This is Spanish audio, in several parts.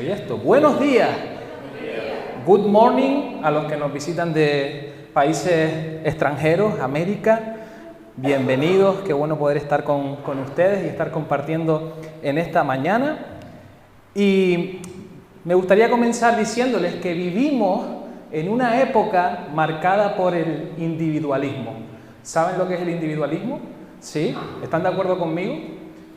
oye esto? Buenos días. Good morning a los que nos visitan de países extranjeros, América. Bienvenidos, qué bueno poder estar con ustedes y estar compartiendo en esta mañana. Y me gustaría comenzar diciéndoles que vivimos en una época marcada por el individualismo. ¿Saben lo que es el individualismo? ¿Sí? ¿Están de acuerdo conmigo?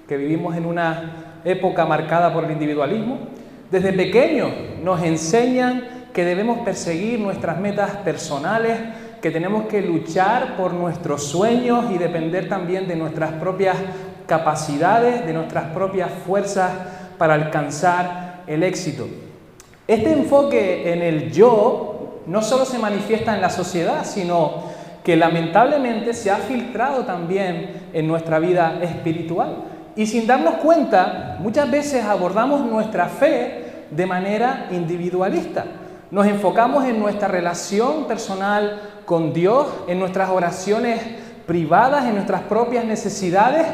Que vivimos en una época marcada por el individualismo. Desde pequeños nos enseñan que debemos perseguir nuestras metas personales, que tenemos que luchar por nuestros sueños y depender también de nuestras propias capacidades, de nuestras propias fuerzas para alcanzar el éxito. Este enfoque en el yo no solo se manifiesta en la sociedad, sino que lamentablemente se ha filtrado también en nuestra vida espiritual. Y sin darnos cuenta, muchas veces abordamos nuestra fe de manera individualista. Nos enfocamos en nuestra relación personal con Dios, en nuestras oraciones privadas, en nuestras propias necesidades,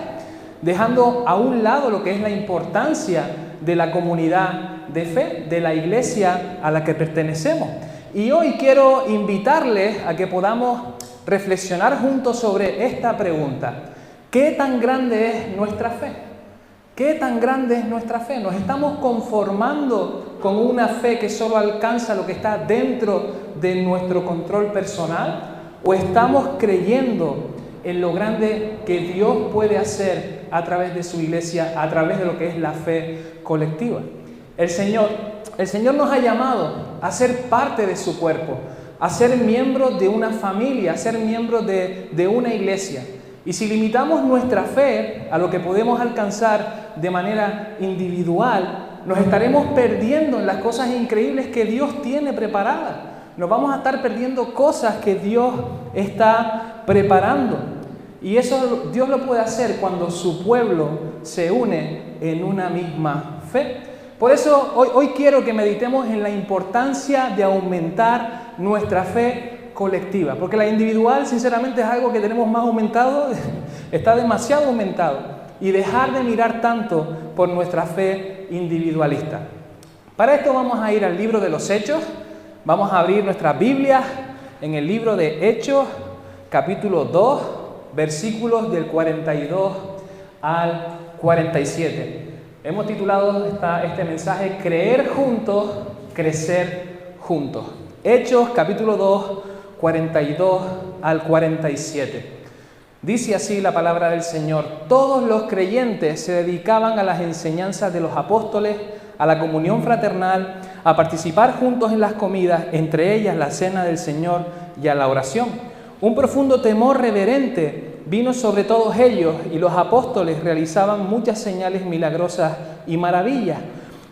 dejando a un lado lo que es la importancia de la comunidad de fe, de la iglesia a la que pertenecemos. Y hoy quiero invitarles a que podamos reflexionar juntos sobre esta pregunta. ¿Qué tan grande es nuestra fe? ¿Qué tan grande es nuestra fe? ¿Nos estamos conformando con una fe que solo alcanza lo que está dentro de nuestro control personal? ¿O estamos creyendo en lo grande que Dios puede hacer a través de su iglesia, a través de lo que es la fe colectiva? El Señor nos ha llamado a ser parte de su cuerpo, a ser miembros de una familia, a ser miembros de una iglesia. Y si limitamos nuestra fe a lo que podemos alcanzar de manera individual, nos estaremos perdiendo en las cosas increíbles que Dios tiene preparadas. Nos vamos a estar perdiendo cosas que Dios está preparando. Y eso Dios lo puede hacer cuando su pueblo se une en una misma fe. Por eso hoy quiero que meditemos en la importancia de aumentar nuestra fe colectiva, porque la individual sinceramente es algo que tenemos más aumentado, está demasiado aumentado, y dejar de mirar tanto por nuestra fe individualista. Para esto vamos a ir al libro de los Hechos, vamos a abrir nuestras Biblias en el libro de Hechos, capítulo 2, versículos del 42 al 47. Hemos titulado este mensaje Creer juntos, crecer juntos. Hechos, capítulo 2, 42 al 47. Dice así la palabra del Señor: todos los creyentes se dedicaban a las enseñanzas de los apóstoles, a la comunión fraternal, a participar juntos en las comidas, entre ellas la cena del Señor, y a la oración. Un profundo temor reverente vino sobre todos ellos, y los apóstoles realizaban muchas señales milagrosas y maravillas.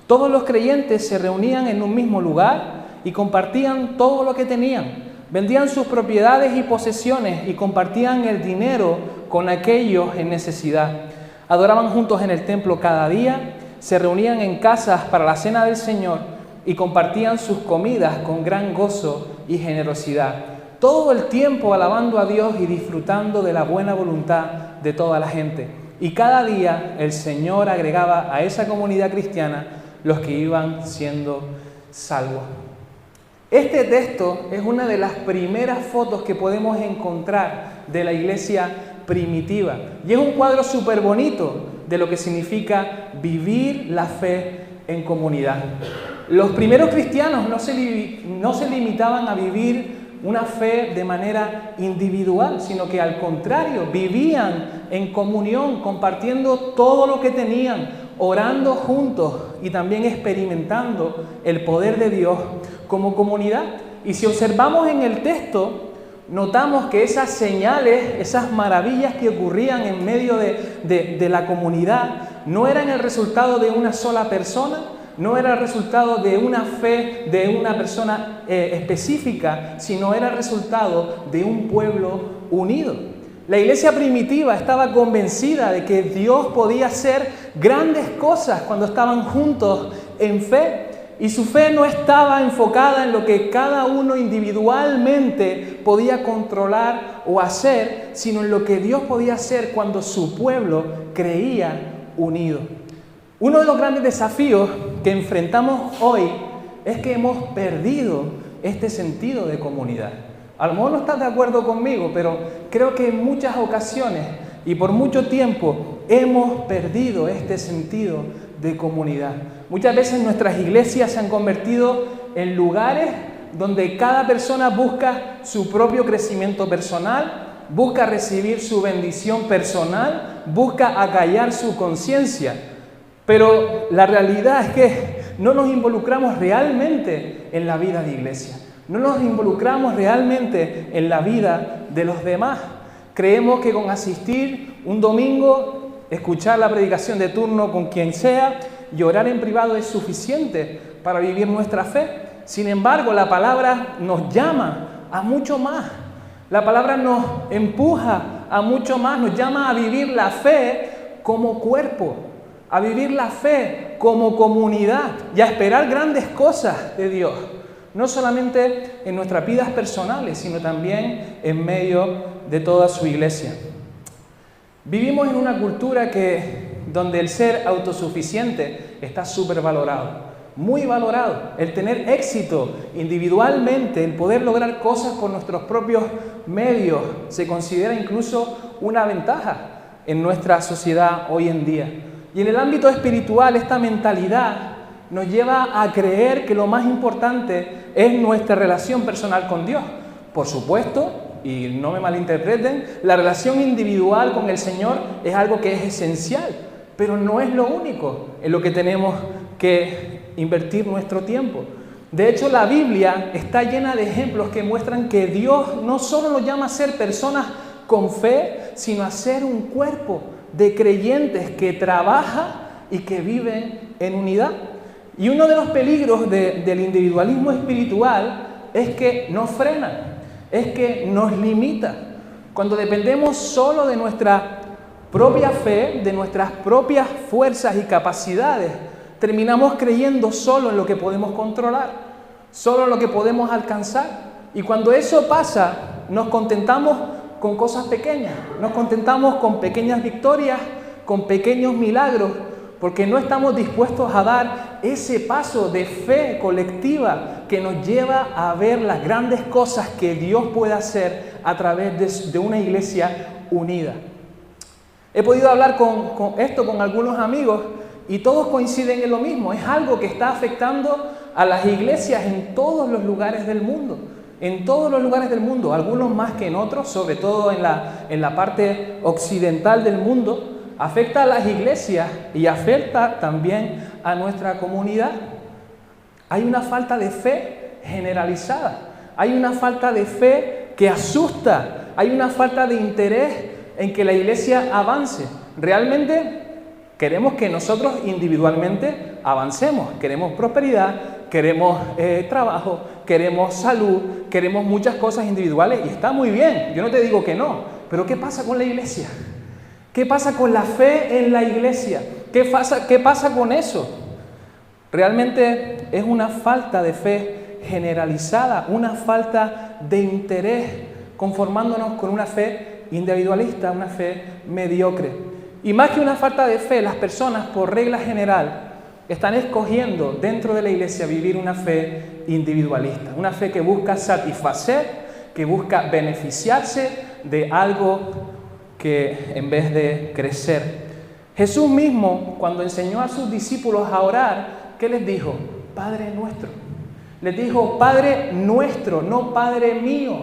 Todos los creyentes se reunían en un mismo lugar y compartían todo lo que tenían. Vendían sus propiedades y posesiones y compartían el dinero con aquellos en necesidad. Adoraban juntos en el templo cada día, se reunían en casas para la cena del Señor y compartían sus comidas con gran gozo y generosidad. Todo el tiempo alabando a Dios y disfrutando de la buena voluntad de toda la gente. Y cada día el Señor agregaba a esa comunidad cristiana los que iban siendo salvos. Este texto es una de las primeras fotos que podemos encontrar de la iglesia primitiva. Y es un cuadro súper bonito de lo que significa vivir la fe en comunidad. Los primeros cristianos no se limitaban a vivir una fe de manera individual, sino que al contrario, vivían en comunión, compartiendo todo lo que tenían, orando juntos y también experimentando el poder de Dios como comunidad. Y si observamos en el texto, notamos que esas señales, esas maravillas que ocurrían en medio de la comunidad, no eran el resultado de una sola persona, no era el resultado de una fe de una persona específica, sino era el resultado de un pueblo unido. La iglesia primitiva estaba convencida de que Dios podía hacer grandes cosas cuando estaban juntos en fe. Y su fe no estaba enfocada en lo que cada uno individualmente podía controlar o hacer, sino en lo que Dios podía hacer cuando su pueblo creía unido. Uno de los grandes desafíos que enfrentamos hoy es que hemos perdido este sentido de comunidad. A lo mejor no estás de acuerdo conmigo, pero creo que en muchas ocasiones y por mucho tiempo hemos perdido este sentido de comunidad. Muchas veces nuestras iglesias se han convertido en lugares donde cada persona busca su propio crecimiento personal, busca recibir su bendición personal, busca acallar su conciencia. Pero la realidad es que no nos involucramos realmente en la vida de iglesia. No nos involucramos realmente en la vida de los demás. Creemos que con asistir un domingo, escuchar la predicación de turno con quien sea y orar en privado es suficiente para vivir nuestra fe. Sin embargo, la palabra nos llama a mucho más. La palabra nos empuja a mucho más, nos llama a vivir la fe como cuerpo, a vivir la fe como comunidad y a esperar grandes cosas de Dios. No solamente en nuestras vidas personales, sino también en medio de toda su iglesia. Vivimos en una cultura donde el ser autosuficiente está súper valorado, muy valorado. El tener éxito individualmente, el poder lograr cosas con nuestros propios medios, se considera incluso una ventaja en nuestra sociedad hoy en día. Y en el ámbito espiritual, esta mentalidad nos lleva a creer que lo más importante es nuestra relación personal con Dios. Por supuesto, y no me malinterpreten, la relación individual con el Señor es algo que es esencial, pero no es lo único en lo que tenemos que invertir nuestro tiempo. De hecho, la Biblia está llena de ejemplos que muestran que Dios no solo nos llama a ser personas con fe, sino a ser un cuerpo de creyentes que trabaja y que viven en unidad. Y uno de los peligros del individualismo espiritual es que nos frena, es que nos limita. Cuando dependemos solo de nuestra propia fe, de nuestras propias fuerzas y capacidades, terminamos creyendo solo en lo que podemos controlar, solo en lo que podemos alcanzar. Y cuando eso pasa, nos contentamos con cosas pequeñas, nos contentamos con pequeñas victorias, con pequeños milagros, porque no estamos dispuestos a dar ese paso de fe colectiva que nos lleva a ver las grandes cosas que Dios puede hacer a través de una iglesia unida. He podido hablar con algunos amigos y todos coinciden en lo mismo. Es algo que está afectando a las iglesias en todos los lugares del mundo. En todos los lugares del mundo, algunos más que en otros, sobre todo en la parte occidental del mundo. Afecta a las iglesias y afecta también a nuestra comunidad. Hay una falta de fe generalizada. Hay una falta de fe que asusta. Hay una falta de interés en que la iglesia avance. Realmente queremos que nosotros individualmente avancemos. Queremos prosperidad, queremos trabajo, queremos salud, queremos muchas cosas individuales y está muy bien. Yo no te digo que no, pero ¿qué pasa con la iglesia? ¿Qué pasa con la fe en la iglesia? ¿Qué pasa con eso? Realmente es una falta de fe generalizada, una falta de interés, conformándonos con una fe individualista, una fe mediocre. Y más que una falta de fe, las personas, por regla general, están escogiendo dentro de la iglesia vivir una fe individualista, una fe que busca satisfacer, que busca beneficiarse de algo que en vez de crecer. Jesús mismo, cuando enseñó a sus discípulos a orar, ¿qué les dijo? Padre nuestro. Les dijo Padre nuestro, no Padre mío.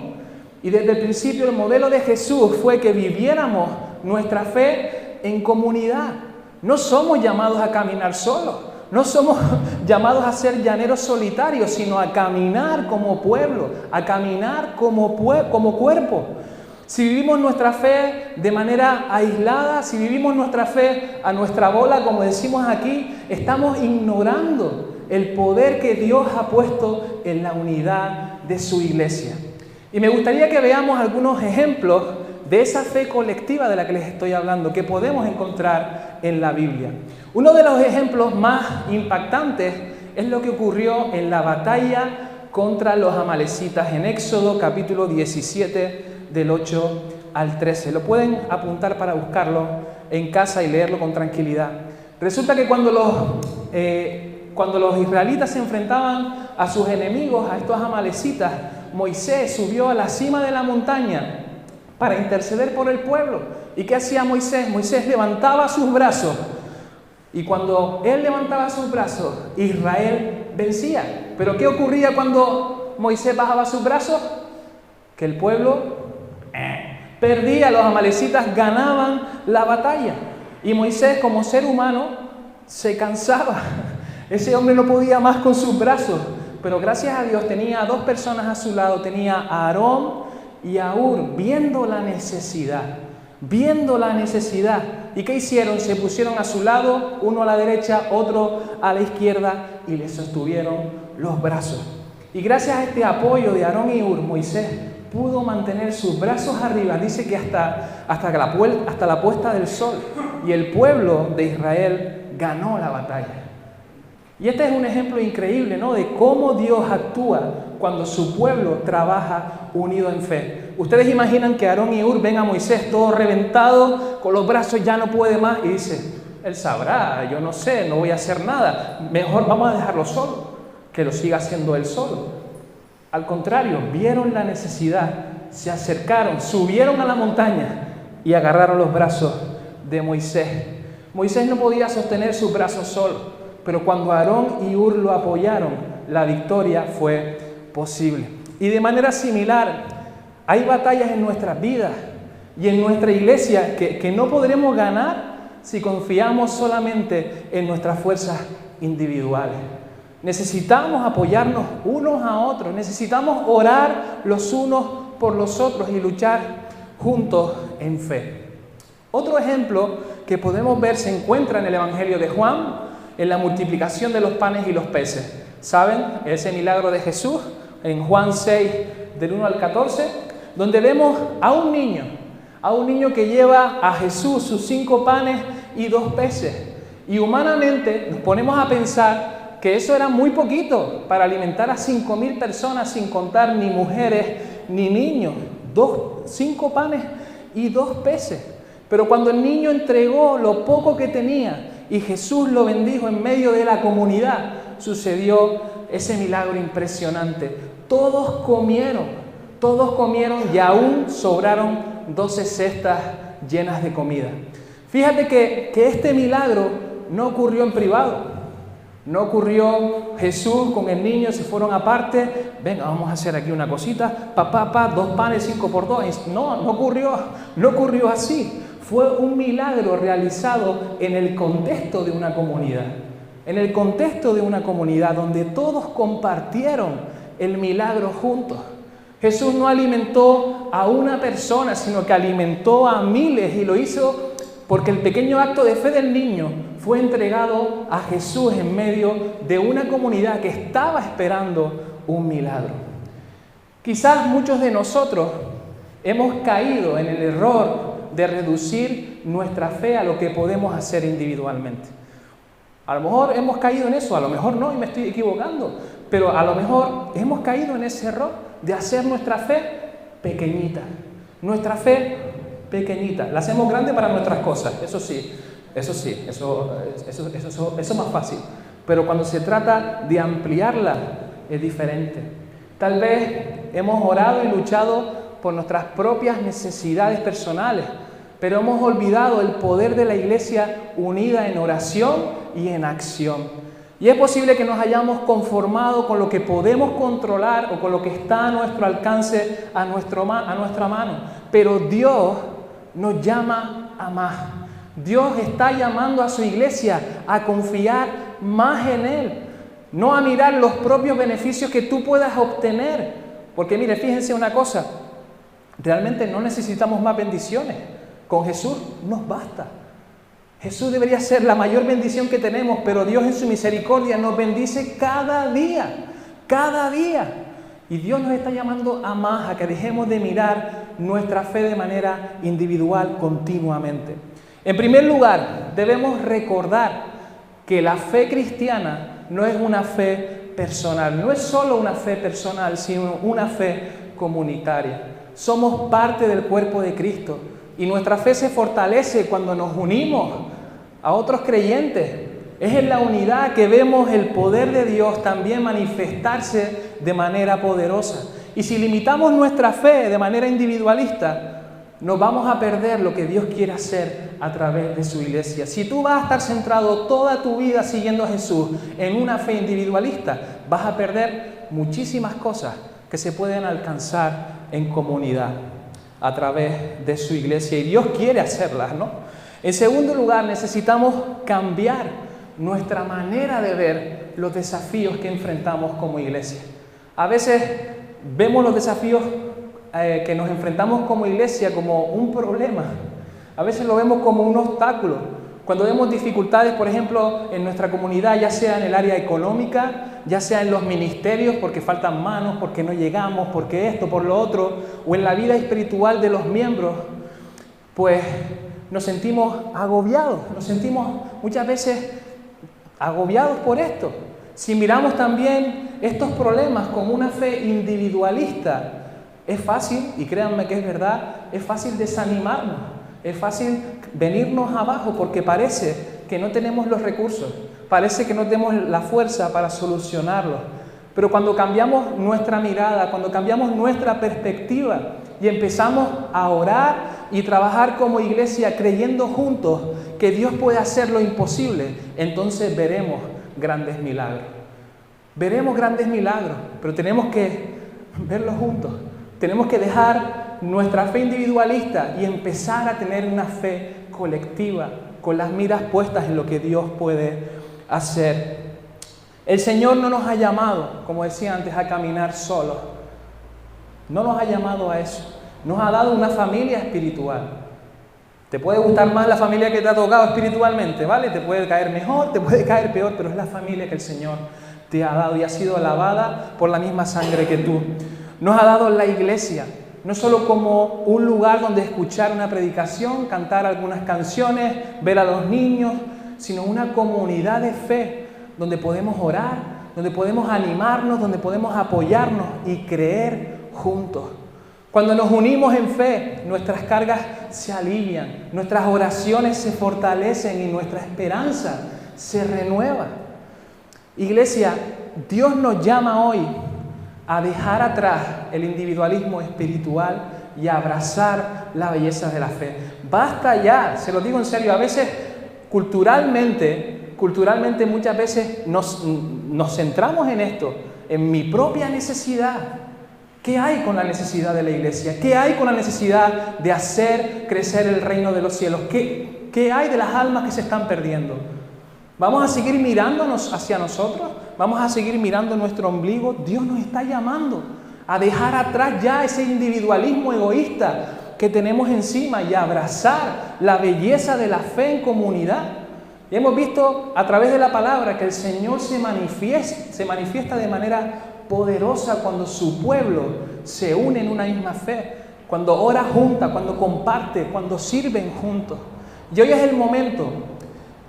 Y desde el principio el modelo de Jesús fue que viviéramos nuestra fe en comunidad. No somos llamados a caminar solos, no somos llamados a ser llaneros solitarios, sino a caminar como pueblo, a caminar como cuerpo. Si vivimos nuestra fe de manera aislada, si vivimos nuestra fe a nuestra bola, como decimos aquí, estamos ignorando el poder que Dios ha puesto en la unidad de su iglesia. Y me gustaría que veamos algunos ejemplos de esa fe colectiva de la que les estoy hablando, que podemos encontrar en la Biblia. Uno de los ejemplos más impactantes es lo que ocurrió en la batalla contra los amalecitas en Éxodo capítulo 17, del 8 al 13. Lo pueden apuntar para buscarlo en casa y leerlo con tranquilidad. Resulta que cuando cuando los israelitas se enfrentaban a sus enemigos, a estos amalecitas, Moisés subió a la cima de la montaña para interceder por el pueblo. ¿Y qué hacía Moisés? Moisés levantaba sus brazos. Y cuando él levantaba sus brazos, Israel vencía. ¿Pero qué ocurría cuando Moisés bajaba sus brazos? Que el pueblo perdía, los amalecitas ganaban la batalla. Y Moisés, como ser humano, se cansaba. Ese hombre no podía más con sus brazos. Pero gracias a Dios tenía a dos personas a su lado. Tenía a Aarón y a Hur viendo la necesidad. Viendo la necesidad. ¿Y qué hicieron? Se pusieron a su lado, uno a la derecha, otro a la izquierda, y le sostuvieron los brazos. Y gracias a este apoyo de Aarón y Hur, Moisés pudo mantener sus brazos arriba, dice que hasta la puesta del sol. Y el pueblo de Israel ganó la batalla. Y este es un ejemplo increíble, ¿no?, de cómo Dios actúa cuando su pueblo trabaja unido en fe. Ustedes imaginan que Aarón y Hur ven a Moisés todo reventado, con los brazos ya no puede más, y dice, él sabrá, yo no sé, no voy a hacer nada, mejor vamos a dejarlo solo, que lo siga haciendo él solo. Al contrario, vieron la necesidad, se acercaron, subieron a la montaña y agarraron los brazos de Moisés. Moisés no podía sostener sus brazos solo, pero cuando Aarón y Hur lo apoyaron, la victoria fue posible. Y de manera similar, hay batallas en nuestras vidas y en nuestra iglesia que no podremos ganar si confiamos solamente en nuestras fuerzas individuales. Necesitamos apoyarnos unos a otros, necesitamos orar los unos por los otros y luchar juntos en fe. Otro ejemplo que podemos ver se encuentra en el Evangelio de Juan, en la multiplicación de los panes y los peces. ¿Saben? Ese milagro de Jesús en Juan 6, del 1 al 14, donde vemos a un niño que lleva a Jesús sus 5 panes y 2 peces. Y humanamente nos ponemos a pensar que eso era muy poquito para alimentar a 5,000 personas, sin contar ni mujeres ni niños. 5 panes y 2 peces. Pero cuando el niño entregó lo poco que tenía y Jesús lo bendijo en medio de la comunidad, sucedió ese milagro impresionante. Todos comieron y aún sobraron 12 cestas llenas de comida. Fíjate que este milagro no ocurrió en privado. No ocurrió Jesús con el niño, se fueron aparte, venga, vamos a hacer aquí una cosita, 2 panes, 5 por 2. No ocurrió así. Fue un milagro realizado en el contexto de una comunidad. En el contexto de una comunidad donde todos compartieron el milagro juntos. Jesús no alimentó a una persona, sino que alimentó a miles, y lo hizo porque el pequeño acto de fe del niño fue entregado a Jesús en medio de una comunidad que estaba esperando un milagro. Quizás muchos de nosotros hemos caído en el error de reducir nuestra fe a lo que podemos hacer individualmente. A lo mejor hemos caído en eso, a lo mejor no, y me estoy equivocando, pero a lo mejor hemos caído en ese error de hacer nuestra fe pequeñita. Nuestra fe pequeñita. La hacemos grande para nuestras cosas, eso es más fácil. Pero cuando se trata de ampliarla, es diferente. Tal vez hemos orado y luchado por nuestras propias necesidades personales, pero hemos olvidado el poder de la iglesia unida en oración y en acción. Y es posible que nos hayamos conformado con lo que podemos controlar o con lo que está a nuestro alcance, a nuestra mano. Pero Dios nos llama a más. Dios está llamando a su iglesia a confiar más en Él, no a mirar los propios beneficios que tú puedas obtener. Porque mire, fíjense una cosa, realmente no necesitamos más bendiciones. Con Jesús nos basta. Jesús debería ser la mayor bendición que tenemos, pero Dios en su misericordia nos bendice cada día. Y Dios nos está llamando a más, a que dejemos de mirar nuestra fe de manera individual continuamente. En primer lugar, debemos recordar que la fe cristiana no es una fe personal, no es solo una fe personal, sino una fe comunitaria. Somos parte del cuerpo de Cristo y nuestra fe se fortalece cuando nos unimos a otros creyentes Es en la unidad que vemos el poder de Dios también manifestarse de manera poderosa. Y si limitamos nuestra fe de manera individualista, nos vamos a perder lo que Dios quiere hacer a través de su iglesia. Si tú vas a estar centrado toda tu vida siguiendo a Jesús en una fe individualista, vas a perder muchísimas cosas que se pueden alcanzar en comunidad a través de su iglesia. Y Dios quiere hacerlas, ¿no? En segundo lugar, necesitamos cambiar nuestra manera de ver los desafíos que enfrentamos como iglesia. A veces vemos los desafíos que nos enfrentamos como iglesia como un problema. A veces lo vemos como un obstáculo. Cuando vemos dificultades, por ejemplo, en nuestra comunidad, ya sea en el área económica, ya sea en los ministerios, porque faltan manos, porque no llegamos, porque esto, por lo otro, o en la vida espiritual de los miembros, pues nos sentimos agobiados, nos sentimos muchas veces agobiados por esto. Si miramos también estos problemas con una fe individualista, es fácil, y créanme que es verdad, es fácil desanimarnos, es fácil venirnos abajo porque parece que no tenemos los recursos, parece que no tenemos la fuerza para solucionarlos. Pero cuando cambiamos nuestra mirada, cuando cambiamos nuestra perspectiva y empezamos a orar y trabajar como iglesia creyendo juntos que Dios puede hacer lo imposible, entonces veremos grandes milagros. Veremos grandes milagros, pero tenemos que verlos juntos. Tenemos que dejar nuestra fe individualista y empezar a tener una fe colectiva, con las miras puestas en lo que Dios puede hacer. El Señor no nos ha llamado, como decía antes, a caminar solos. No nos ha llamado a eso. Nos ha dado una familia espiritual. Te puede gustar más la familia que te ha tocado espiritualmente, ¿vale? Te puede caer mejor, te puede caer peor, pero es la familia que el Señor te ha dado y ha sido lavada por la misma sangre que tú. Nos ha dado la iglesia, no solo como un lugar donde escuchar una predicación, cantar algunas canciones, ver a los niños, sino una comunidad de fe donde podemos orar, donde podemos animarnos, donde podemos apoyarnos y creer juntos. Cuando nos unimos en fe, nuestras cargas se alivian, nuestras oraciones se fortalecen y nuestra esperanza se renueva. Iglesia, Dios nos llama hoy a dejar atrás el individualismo espiritual y a abrazar la belleza de la fe. Basta ya, se lo digo en serio, a veces culturalmente muchas veces nos centramos en esto, en mi propia necesidad. ¿Qué hay con la necesidad de la iglesia? ¿Qué hay con la necesidad de hacer crecer el reino de los cielos? ¿Qué hay de las almas que se están perdiendo? ¿Vamos a seguir mirándonos hacia nosotros? ¿Vamos a seguir mirando nuestro ombligo? Dios nos está llamando a dejar atrás ya ese individualismo egoísta que tenemos encima y a abrazar la belleza de la fe en comunidad. Y hemos visto a través de la palabra que el Señor se manifiesta de manera poderosa cuando su pueblo se une en una misma fe, cuando ora junta, cuando comparte, cuando sirven juntos. Y hoy es el momento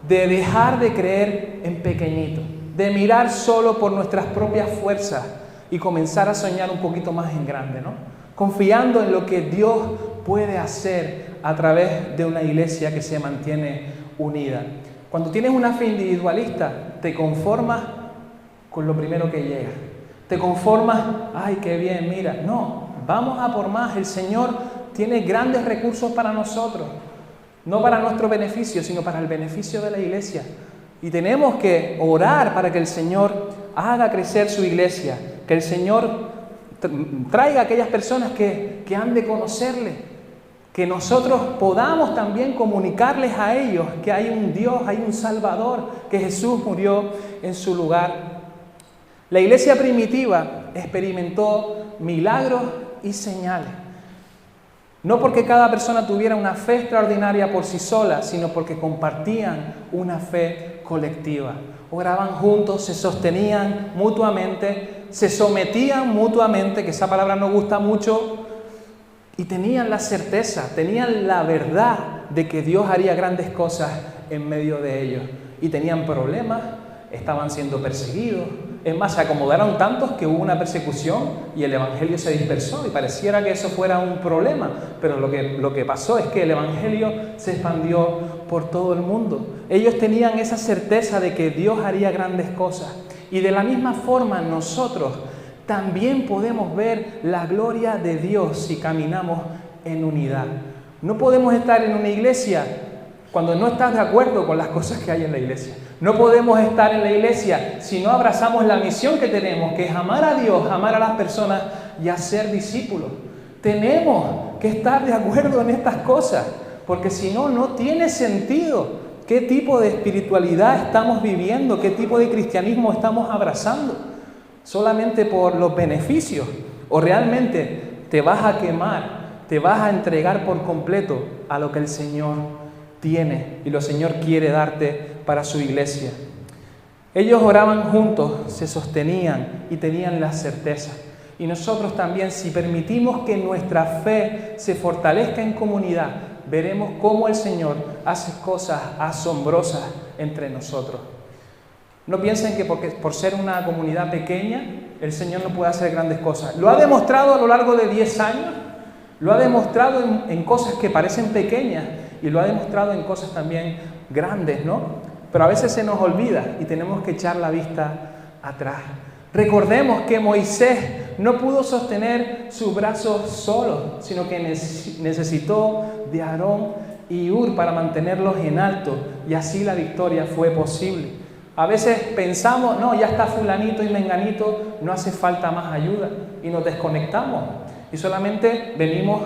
de dejar de creer en pequeñito, de mirar solo por nuestras propias fuerzas y comenzar a soñar un poquito más en grande, ¿no? Confiando en lo que Dios puede hacer a través de una iglesia que se mantiene unida. Cuando tienes una fe individualista, te conformas con lo primero que llega. Te conformas, ay, qué bien, mira. No, vamos a por más. El Señor tiene grandes recursos para nosotros. No para nuestro beneficio, sino para el beneficio de la iglesia. Y tenemos que orar para que el Señor haga crecer su iglesia, que el Señor traiga a aquellas personas que han de conocerle, que nosotros podamos también comunicarles a ellos que hay un Dios, hay un Salvador, que Jesús murió en su lugar. La iglesia primitiva experimentó milagros y señales. No porque cada persona tuviera una fe extraordinaria por sí sola, sino porque compartían una fe colectiva. Oraban juntos, se sostenían mutuamente, se sometían mutuamente, que esa palabra nos gusta mucho, y tenían la certeza, tenían la verdad de que Dios haría grandes cosas en medio de ellos. Y tenían problemas, estaban siendo perseguidos. Es más, se acomodaron tantos que hubo una persecución y el evangelio se dispersó y pareciera que eso fuera un problema, pero lo que pasó es que el evangelio se expandió por todo el mundo. Ellos tenían esa certeza de que Dios haría grandes cosas. Y de la misma forma nosotros también podemos ver la gloria de Dios si caminamos en unidad. No podemos estar en una iglesia cuando no estás de acuerdo con las cosas que hay en la iglesia. No podemos estar en la iglesia si no abrazamos la misión que tenemos, que es amar a Dios, amar a las personas y hacer discípulos. Tenemos que estar de acuerdo en estas cosas, porque si no, no tiene sentido qué tipo de espiritualidad estamos viviendo, qué tipo de cristianismo estamos abrazando, solamente por los beneficios, o realmente te vas a quemar, te vas a entregar por completo a lo que el Señor tiene y lo que el Señor quiere darte para su iglesia. Ellos oraban juntos, se sostenían y tenían la certeza. Y nosotros también, si permitimos que nuestra fe se fortalezca en comunidad, veremos cómo el Señor hace cosas asombrosas entre nosotros. No piensen que por ser una comunidad pequeña, el Señor no puede hacer grandes cosas. Lo ha demostrado a lo largo de 10 años, lo ha demostrado en cosas que parecen pequeñas y lo ha demostrado en cosas también grandes, ¿no? Pero a veces se nos olvida y tenemos que echar la vista atrás. Recordemos que Moisés no pudo sostener sus brazos solo, sino que necesitó de Aarón y Hur para mantenerlos en alto, y así la victoria fue posible. A veces pensamos, no, ya está fulanito y menganito, no hace falta más ayuda, y nos desconectamos y solamente venimos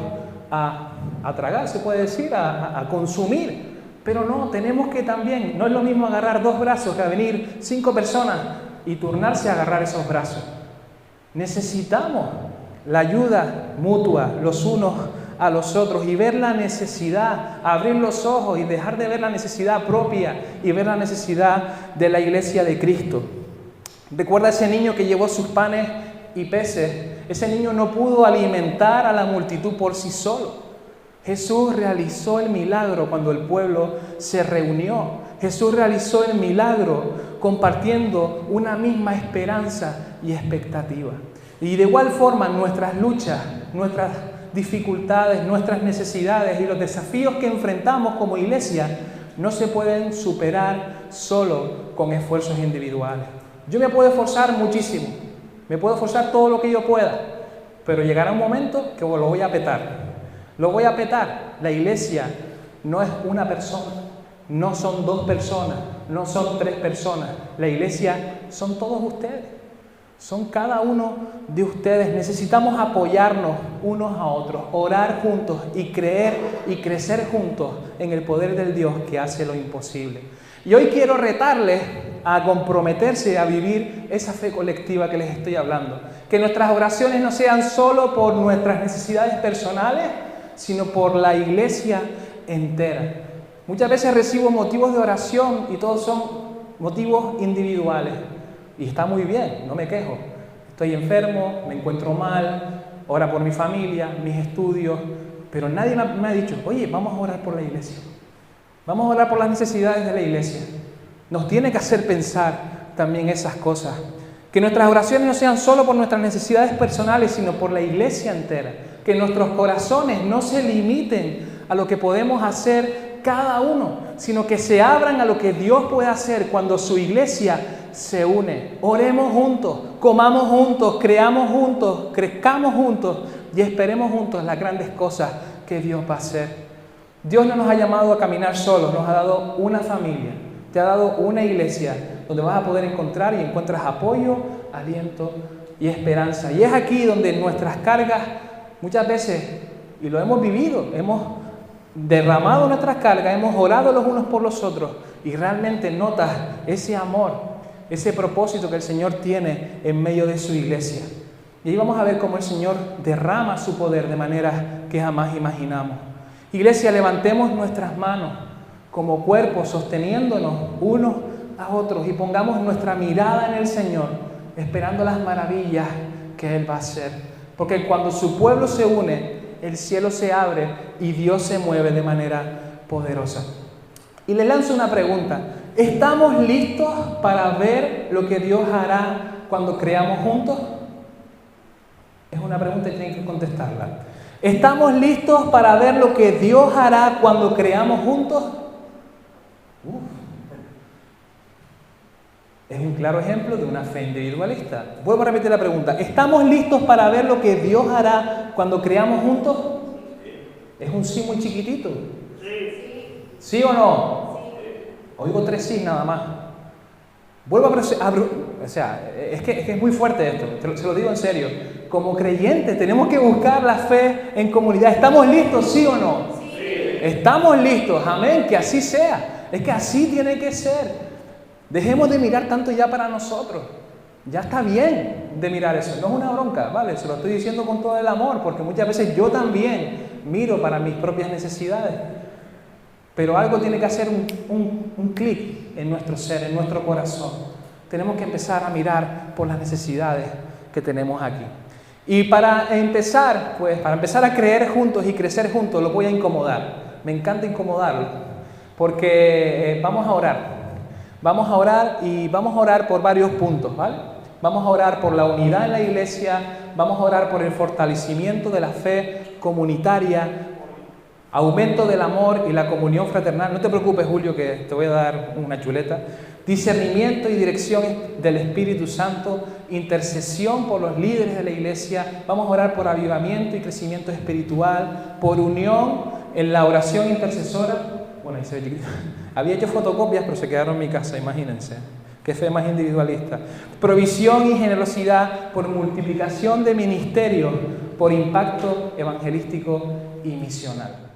a tragar, se puede decir, a consumir. Pero no, tenemos que también, no es lo mismo agarrar 2 brazos que a venir 5 personas y turnarse a agarrar esos brazos. Necesitamos la ayuda mutua los unos a los otros y ver la necesidad, abrir los ojos y dejar de ver la necesidad propia y ver la necesidad de la iglesia de Cristo. Recuerda ese niño que llevó sus panes y peces. Ese niño no pudo alimentar a la multitud por sí solo. Jesús realizó el milagro cuando el pueblo se reunió. Jesús realizó el milagro compartiendo una misma esperanza y expectativa. Y de igual forma nuestras luchas, nuestras dificultades, nuestras necesidades y los desafíos que enfrentamos como iglesia no se pueden superar solo con esfuerzos individuales. Yo me puedo esforzar muchísimo, me puedo esforzar todo lo que yo pueda, pero llegará un momento que lo voy a petar. Lo voy a petar. La iglesia no es una persona, no son 2 personas, no son 3 personas. La iglesia son todos ustedes, son cada uno de ustedes. Necesitamos apoyarnos unos a otros, orar juntos y creer y crecer juntos en el poder del Dios que hace lo imposible. Y hoy quiero retarles a comprometerse a vivir esa fe colectiva que les estoy hablando. Que nuestras oraciones no sean solo por nuestras necesidades personales, sino por la iglesia entera. Muchas veces recibo motivos de oración y todos son motivos individuales. Y está muy bien, no me quejo. Estoy enfermo, me encuentro mal, ora por mi familia, mis estudios, pero nadie me ha dicho, oye, vamos a orar por la iglesia. Vamos a orar por las necesidades de la iglesia. Nos tiene que hacer pensar también esas cosas. Que nuestras oraciones no sean solo por nuestras necesidades personales, sino por la iglesia entera. Que nuestros corazones no se limiten a lo que podemos hacer cada uno, sino que se abran a lo que Dios puede hacer cuando su iglesia se une. Oremos juntos, comamos juntos, creamos juntos, crezcamos juntos y esperemos juntos las grandes cosas que Dios va a hacer. Dios no nos ha llamado a caminar solos, nos ha dado una familia, te ha dado una iglesia donde vas a poder encontrar y encuentras apoyo, aliento y esperanza. Y es aquí donde nuestras cargas muchas veces, y lo hemos vivido, hemos derramado nuestras cargas, hemos orado los unos por los otros y realmente notas ese amor, ese propósito que el Señor tiene en medio de su iglesia. Y ahí vamos a ver cómo el Señor derrama su poder de maneras que jamás imaginamos. Iglesia, levantemos nuestras manos como cuerpo, sosteniéndonos unos a otros y pongamos nuestra mirada en el Señor, esperando las maravillas que Él va a hacer. Porque cuando su pueblo se une, el cielo se abre y Dios se mueve de manera poderosa. Y le lanzo una pregunta. ¿Estamos listos para ver lo que Dios hará cuando creamos juntos? Es una pregunta y tienen que contestarla. ¿Estamos listos para ver lo que Dios hará cuando creamos juntos? Es un claro ejemplo de una fe individualista. Vuelvo a repetir la pregunta. ¿Estamos listos para ver lo que Dios hará cuando creamos juntos? Es un sí muy chiquitito. ¿Sí o no? Oigo 3 sí nada más. Vuelvo o sea, es que es muy fuerte esto, se lo digo en serio. Como creyentes tenemos que buscar la fe en comunidad. ¿Estamos listos, sí o no? Sí. Estamos listos, amén, que así sea. Es que así tiene que ser. Dejemos de mirar tanto ya para nosotros. Ya está bien de mirar eso. No es una bronca, ¿vale? Se lo estoy diciendo con todo el amor, porque muchas veces yo también miro para mis propias necesidades. Pero algo tiene que hacer un clic en nuestro ser, en nuestro corazón. Tenemos que empezar a mirar por las necesidades que tenemos aquí. Y para empezar a creer juntos y crecer juntos, lo voy a incomodar. Me encanta incomodarlo, porque vamos a orar. Vamos a orar y vamos a orar por varios puntos, ¿vale? Vamos a orar por la unidad en la iglesia, vamos a orar por el fortalecimiento de la fe comunitaria, aumento del amor y la comunión fraternal. No te preocupes, Julio, que te voy a dar una chuleta. Discernimiento y dirección del Espíritu Santo, intercesión por los líderes de la iglesia. Vamos a orar por avivamiento y crecimiento espiritual, por unión en la oración intercesora. Bueno, ahí se ve chiquito. Había hecho fotocopias, pero se quedaron en mi casa, imagínense. Qué fe más individualista. Provisión y generosidad por multiplicación de ministerios, por impacto evangelístico y misional.